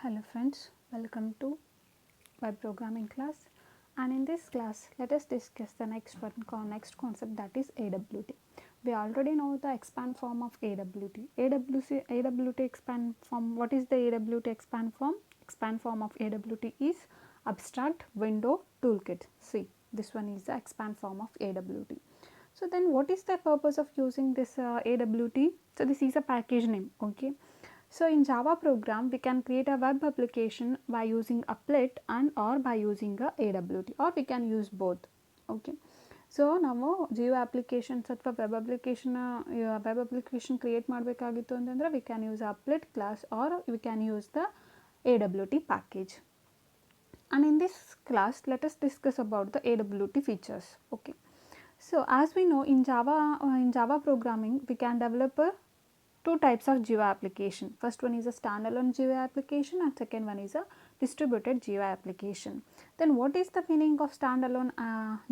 Hello friends, welcome to web programming class, and in this class let us discuss the next concept, that is AWT. We already know the expand form of AWT. AWT expand form. What is the AWT expand form? Expand form of AWT is Abstract Window Toolkit. See, this one is the expand form of AWT. So then what is the purpose of using this AWT? So this is a package name, okay. So in Java program, we can create a web application by using applet and or by using a AWT, or we can use both. Okay. So now Java applications ಅಥವಾ web application create ಮಾಡಬೇಕಾಗಿತ್ತು ಅಂತಂದ್ರೆ we can use applet class or we can use the AWT package. And in this class, let us discuss about the AWT features. Okay. So as we know, in Java programming, we can develop two types of Java application. First one is a standalone Java application and second one is a distributed Java application. Then what is the meaning of standalone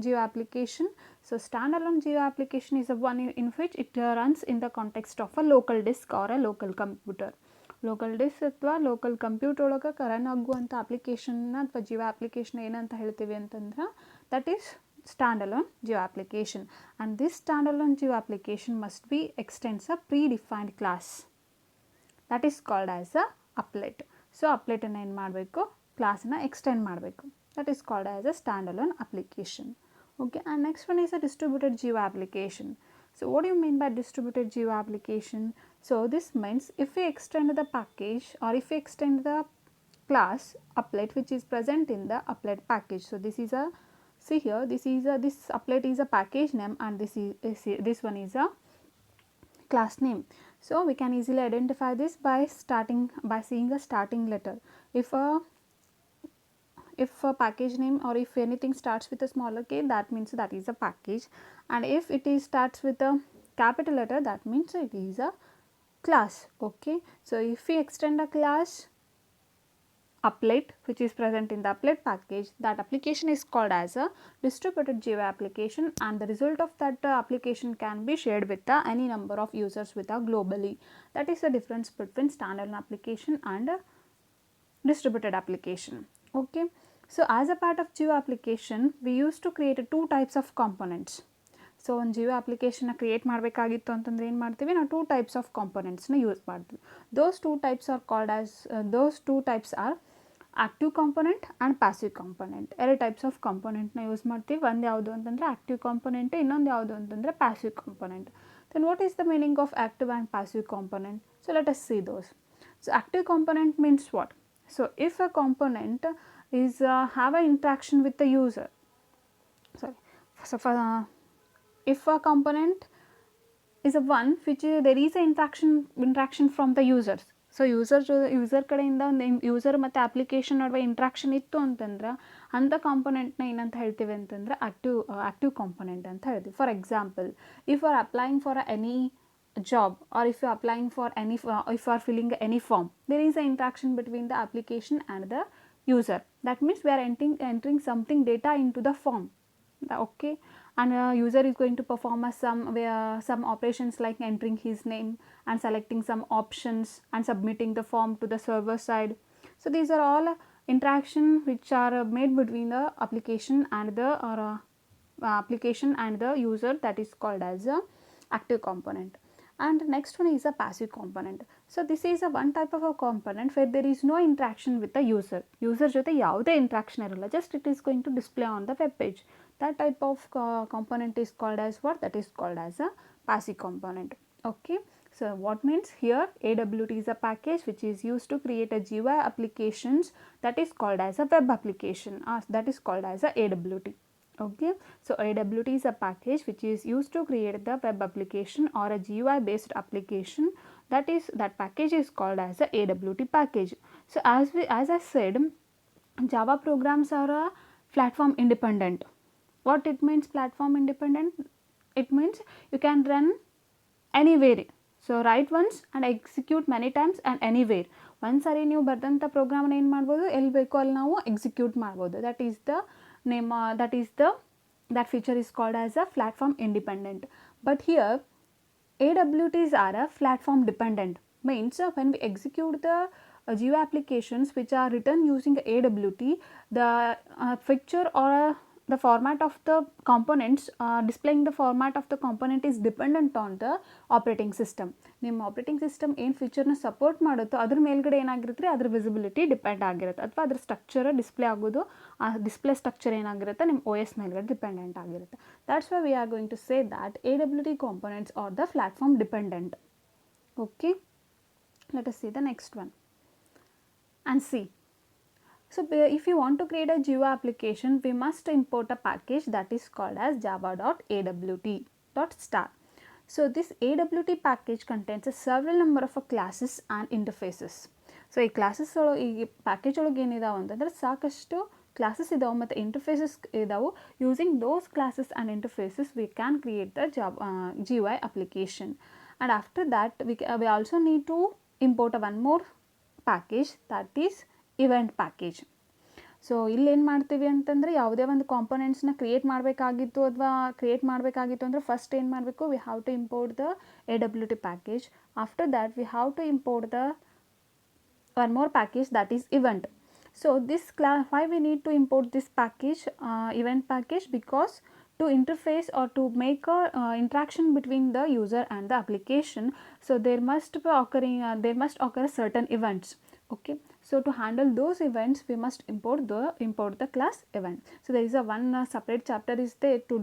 Java application? So standalone Java application is a one in which it runs in the context of a local disk or a local computer. Local disc ಅಥವಾ local computer ಒಳಗೆ run ಆಗುವಂಥ ಅಪ್ಲಿಕೇಶನ್ನ ಅಥವಾ Jio application ಏನಂತ ಹೇಳ್ತೀವಿ ಅಂತಂದ್ರೆ that is standalone Java application, and this standalone Java application must be extends a predefined class that is called as a applet. So applet ಅನ್ನು ಏನು ಮಾಡಬೇಕು, class ಅನ್ನು extend ಮಾಡಬೇಕು, that is called as a standalone application. Okay, and next one is a distributed Java application. So what do you mean by distributed Java application? So this means if we extend the package or if we extend the class applet which is present in the applet package. So this is a, see here, this applet is a package name and this one is a class name. So we can easily identify this by seeing a starting letter. If a package name or if anything starts with a smaller k, that means that is a package, and if it is starts with a capital letter, that means it is a class. Okay, so if we extend a class applet which is present in the applet package, that application is called as a distributed Java application, and the result of that application can be shared with any number of users globally. That is the difference between standalone application and distributed application. Okay, so as a part of Java application, we used to create two types of components. So ಒಂದು ಜಿಯೋ ಅಪ್ಲಿಕೇಶನ್ನ create ಮಾಡಬೇಕಾಗಿತ್ತು ಅಂತಂದರೆ ಏನು ಮಾಡ್ತೀವಿ, ನಾವು two types of ಕಾಂಪೊನೆಂಟ್ಸ್ನ use ಮಾಡ್ತೀವಿ. Those two types are active component and passive component. ಎರಡು ಟೈಪ್ಸ್ ಆಫ್ ಕಾಂಪೊನೆಂಟ್ನ ಯೂಸ್ ಮಾಡ್ತೀವಿ. ಒಂದು ಯಾವುದು ಅಂತಂದರೆ ಆಕ್ಟಿವ್ ಕಾಂಪೊನೆಂಟ್, ಇನ್ನೊಂದು ಯಾವುದು ಅಂತಂದರೆ passive component. Then what is the meaning of active and passive component? So let us see those. So active component means what? So if a component is have an interaction with the user, if a component is a one which there is a interaction from the users. So user ಕಡೆಯಿಂದ ಒಂದು user ಮತ್ತು application ನಡುವೆ interaction ಇತ್ತು ಅಂತಂದ್ರೆ ಅಂಥ ಕಾಂಪೊನೆಂಟ್ನ ಏನಂತ ಹೇಳ್ತೀವಿ ಅಂತಂದರೆ ಆಕ್ಟಿವ್ ಕಾಂಪೊನೆಂಟ್ ಅಂತ ಹೇಳ್ತೀವಿ. For example, if are applying for any job or if you are applying for any if you are filling any form, there is an interaction between the application and the user. That means we are entering something data into the form. Okay, and user is going to perform some operations like entering his name and selecting some options and submitting the form to the server side. So these are all interaction which are made between the application and the user, that is called as a active component. And next one is a passive component. So this is a one type of a component where there is no interaction with the user. User ಜೊತೆ ಯಾವುದೇ interaction ಇರಲ್ಲ, just it is going to display on the web page. That type of component is called as what? That is called as a passive component. Okay, so what means here AWT is a package which is used to create a Java applications, that is called as a web application, that is called as a AWT. Okay, so AWT is a package which is used to create the web application or a GUI based application, that package is called as a AWT package. So as I said, Java programs are platform independent. What it means platform independent? It means you can run anywhere. So write once and execute many times and anywhere. ಒಂದು ಸಾರಿ ನೀವು ಬರೆದಂಥ ಪ್ರೋಗ್ರಾಮನ್ನು ಏನು ಮಾಡ್ಬೋದು, ಎಲ್ಲಿ ಬೇಕೋ ಅಲ್ಲಿ ನಾವು execute ಮಾಡ್ಬೋದು. That is the name that feature is called as a platform independent. But here AWTs are a platform dependent. means when we execute the GUI applications which are written using AWT, the picture or the format of the components, displaying the format of the component is dependent on the operating system. ನಿಮ್ಮ operating system ಏನು ಫೀಚರ್ನ support ಮಾಡುತ್ತೋ ಅದ್ರ ಮೇಲ್ಗಡೆ ಏನಾಗಿರುತ್ತೆ ಅದ್ರ visibility depend ಆಗಿರುತ್ತೆ, ಅಥವಾ ಅದ್ರ structure display ಆಗೋದು, ಆ ಡಿಸ್ಪ್ಲೇ ಸ್ಟ್ರಕ್ಚರ್ ಏನಾಗಿರುತ್ತೆ ನಿಮ್ಮ OS ಮೇಲ್ಗಡೆ ಡಿಪೆಂಡೆಂಟ್ ಆಗಿರುತ್ತೆ. That's why we are going to say that AWT components are the platform dependent. Okay, let us see the next one and see. So if you want to create a GUI application, we must import a package that is called as java.awt.star. So this AWT package contains a several number of classes and interfaces. So ಈ classes ಒಳಗೆ ಈ package ಒಳಗೆ ಏನಿದಾವೆ ಅಂತಂದರೆ ಸಾಕಷ್ಟು classes ಇದಾವೆ ಮತ್ತು interfaces ಇದಾವೆ. Using those classes and interfaces we can create the GUI application. And after that we also need to import one more package, that is event package. So ಇಲ್ಲಿ ಏನು ಮಾಡ್ತೀವಿ ಅಂತಂದರೆ ಯಾವುದೇ ಒಂದು ಕಾಂಪೊನೆಂಟ್ಸ್ನ ಕ್ರಿಯೇಟ್ ಮಾಡಬೇಕಾಗಿತ್ತು ಅಂದರೆ ಫಸ್ಟ್ ಏನು ಮಾಡಬೇಕು, we have to import the AWT package. After that we have to import the one more package, that is event. So this why we need to import this package, event package, because to interface or to make a interaction between the user and the application, so there must occur certain events. Okay, so to handle those events we must import the class event. So there is a one separate chapter is there to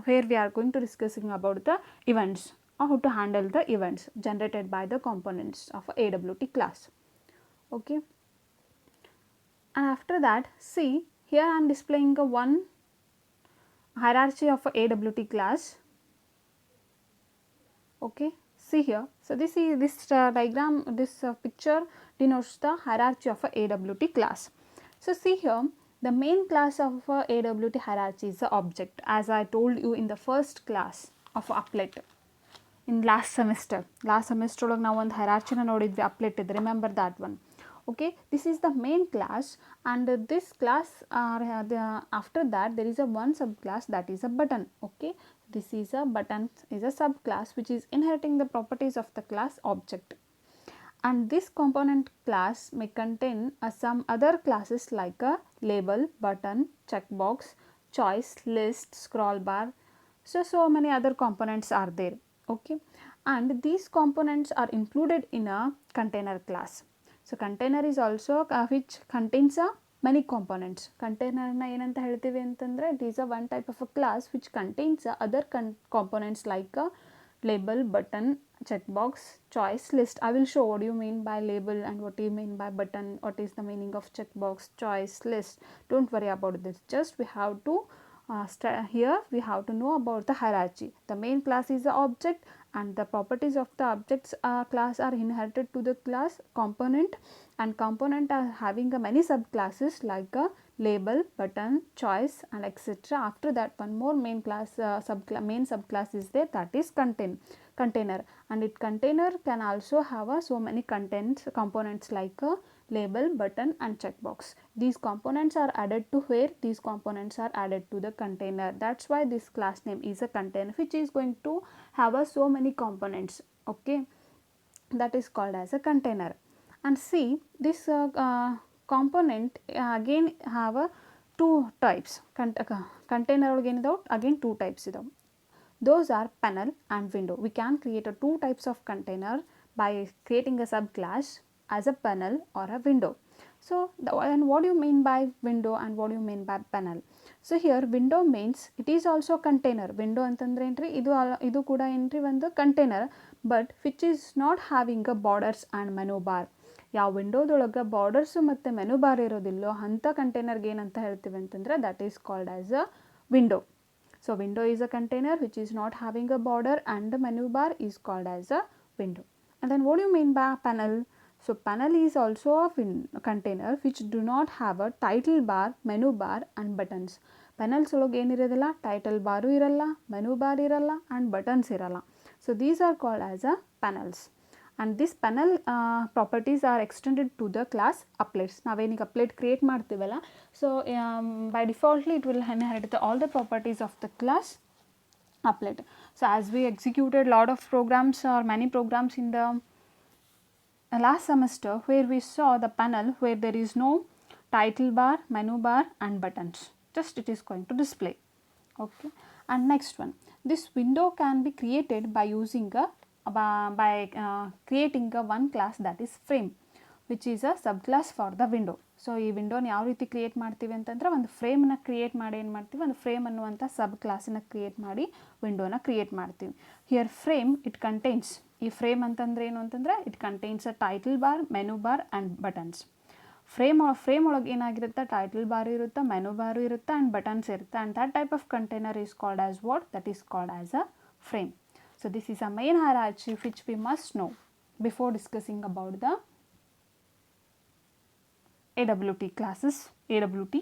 where we are going to discussing about the events, or how to handle the events generated by the components of AWT class. Okay, and after that, see here I am displaying a one hierarchy of a AWT class. Okay, see here. So this diagram, this picture denotes the hierarchy of a AWT class. So see here, the main class of a AWT hierarchy is the object, as I told you in the first class of applet in last semester ಒಳಗೆ ನಾವು ಒಂದು ಹೈರಾರ್ಚಿನ ನೋಡಿದ್ವಿ, applet ಇದೆ, remember that one. Okay, this is the main class, and this class after that there is a one subclass, that is a button. Okay, this is a button is a subclass which is inheriting the properties of the class object, and this component class may contain some other classes like a label, button, checkbox, choice, list, scroll bar. So many other components are there. Okay, and these components are included in a container class. So container is also which contains many components. Container na ಏನಂತ ಹೇಳ್ತೀವಿ ಅಂತಂದರೆ it is a one type of a class which contains other components like a label, button, checkbox, choice, list. I will show what you mean by label and what you mean by button, what is the meaning of checkbox, choice, list. Don't worry about this, just we have to here we have to know about the hierarchy. The main class is the object, and the properties of the objects class are inherited to the class component, and component are having many subclasses like a label, button, choice, and etc. After that one more main class main subclass is there, that is container, and it container can also have so many components like a label, button, and checkbox. These components are added to where? These components are added to the container. That's why this class name is a container, which is going to have so many components. Okay, that is called as a container. And see this component again have two types. Container ಒಳಗೆ ಏನಿದಾವೆ again two types ಇದಾವೆ. Those are panel and window. We can create two types of container by creating a subclass as a panel or a window. So and what do you mean by window and what do you mean by panel? So here window means it is also container. Window ಅಂತಂದ್ರೆ ಏನ್ರಿ, ಇದು ಕೂಡ ಏನ್ರಿ ಒಂದು container, but which is not having a borders and menu bar. ಯಾವ ವಿಂಡೋದೊಳಗೆ borders ಮತ್ತು menu bar ಇರೋದಿಲ್ಲೋ ಅಂಥ ಕಂಟೈನರ್ಗೆ ಏನಂತ ಹೇಳ್ತೀವಿ ಅಂತಂದರೆ that is called as a window. So window is a container which is not having a border, and the menu bar is called as a window. And then what do you mean by panel? So panel is also a container which do not have a title bar, menu bar, and buttons. Panels ಒಳಗೆ ಏನಿರೋದಿಲ್ಲ, title ಬಾರು ಇರಲ್ಲ, menu bar ಇರಲ್ಲ, and buttons ಇರಲ್ಲ. So these are called as a panels. And this panel properties are extended to the class applets. ನಾವೇನೀಗ applet create ಮಾಡ್ತೀವಲ್ಲ, so by defaultly it will inherit all the properties of the class applet. So as we executed lot of programs or many programs in the last semester where we saw the panel where there is no title bar, menu bar and buttons, just it is going to display. Okay. And next one, this window can be created by using a creating a one class that is frame, which is a subclass for the window. So ಈ ವಿಂಡೋನ ಯಾವ ರೀತಿ create ಮಾಡ್ತೀವಿ ಅಂತಂದರೆ ಒಂದು ಫ್ರೇಮನ್ನ create ಮಾಡಿ ಏನು ಮಾಡ್ತೀವಿ, ಒಂದು ಫ್ರೇಮ್ ಅನ್ನುವಂಥ ಸಬ್ ಕ್ಲಾಸನ್ನು ಕ್ರಿಯೇಟ್ ಮಾಡಿ ವಿಂಡೋನ ಕ್ರಿಯೇಟ್ ಮಾಡ್ತೀವಿ. ಹಿಯರ್ ಫ್ರೇಮ್ ಇಟ್ ಕಂಟೈನ್ಸ್, ಈ ಫ್ರೇಮ್ ಅಂತಂದರೆ ಏನು ಅಂತಂದರೆ it contains a title bar, menu bar and buttons. Frame ಒಳಗೆ ಏನಾಗಿರುತ್ತೆ, ಟೈಟಲ್ ಬಾರ್ ಇರುತ್ತೆ, ಮೆನು ಬಾರು ಇರುತ್ತೆ ಆ್ಯಂಡ್ ಬಟನ್ಸ್ ಇರುತ್ತೆ. And that type of container is called as what, that is called as a frame. So this is a main hierarchy which we must know before discussing about the AWT classes, AWT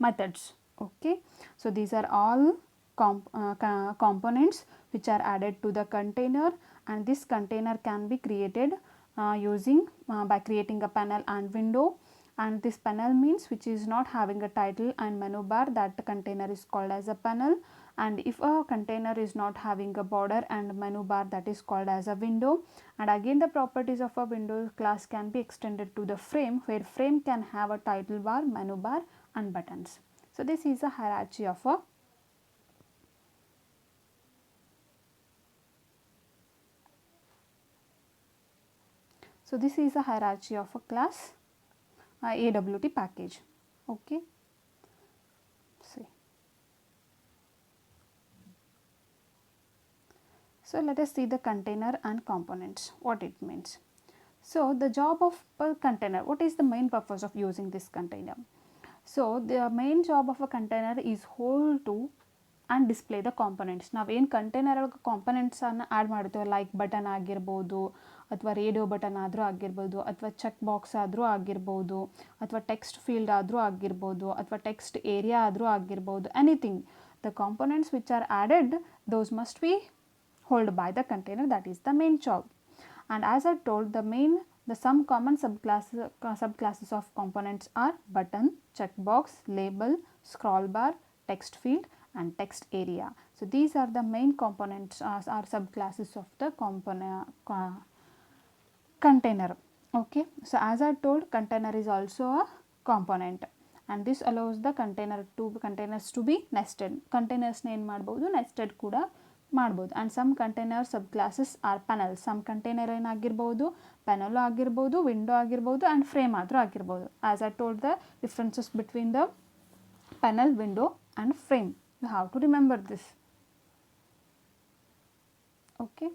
methods. Okay, so these are all components which are added to the container, and this container can be created using by creating a panel and window. And this panel means which is not having a title and menu bar, that container is called as a panel. And if a container is not having a border and menu bar, that is called as a window. And again the properties of a window class can be extended to the frame, where frame can have a title bar, menu bar and buttons. So this is a hierarchy of a hierarchy of a class AWT package. Okay, see. So let us see the container and components, what it means. So the job of a container, what is the main purpose of using this container? So the main job of a container is hold to and display the components. ನಾವೇನು container ಒಳಗೆ ಕಾಂಪೊನೆಂಟ್ಸನ್ನು add ಮಾಡ್ತೇವೆ, like button ಆಗಿರ್ಬೋದು, ಅಥವಾ radio button ಆದರೂ ಆಗಿರ್ಬೋದು, ಅಥವಾ check box ಆದರೂ ಆಗಿರ್ಬೋದು, ಅಥವಾ ಟೆಕ್ಸ್ಟ್ ಫೀಲ್ಡ್ ಆದರೂ ಆಗಿರ್ಬೋದು, ಅಥವಾ ಟೆಕ್ಸ್ಟ್ ಏರಿಯಾ ಆದರೂ ಆಗಿರ್ಬೋದು, anything. The components which are added, those must be hold by the container, that is the main job. And as I told, some common subclasses of components are button, checkbox, label, scroll bar, text field and text area. So these are the main components or subclasses of the container. Okay, so as I told, container is also a component, and this allows the containers to be nested. Containers na ಏನು ಮಾಡ್ಬೋದು, nested ಕೂಡ ಮಾಡ್ಬೋದು. And some container subclasses or panel. Some container ಏನಾಗಿರ್ಬೋದು, panel ಆಗಿರ್ಬೋದು, window ಆಗಿರ್ಬೋದು and frame ಆದರೂ ಆಗಿರ್ಬೋದು. As I told the differences between the panel, window and frame. You have to remember this. Okay.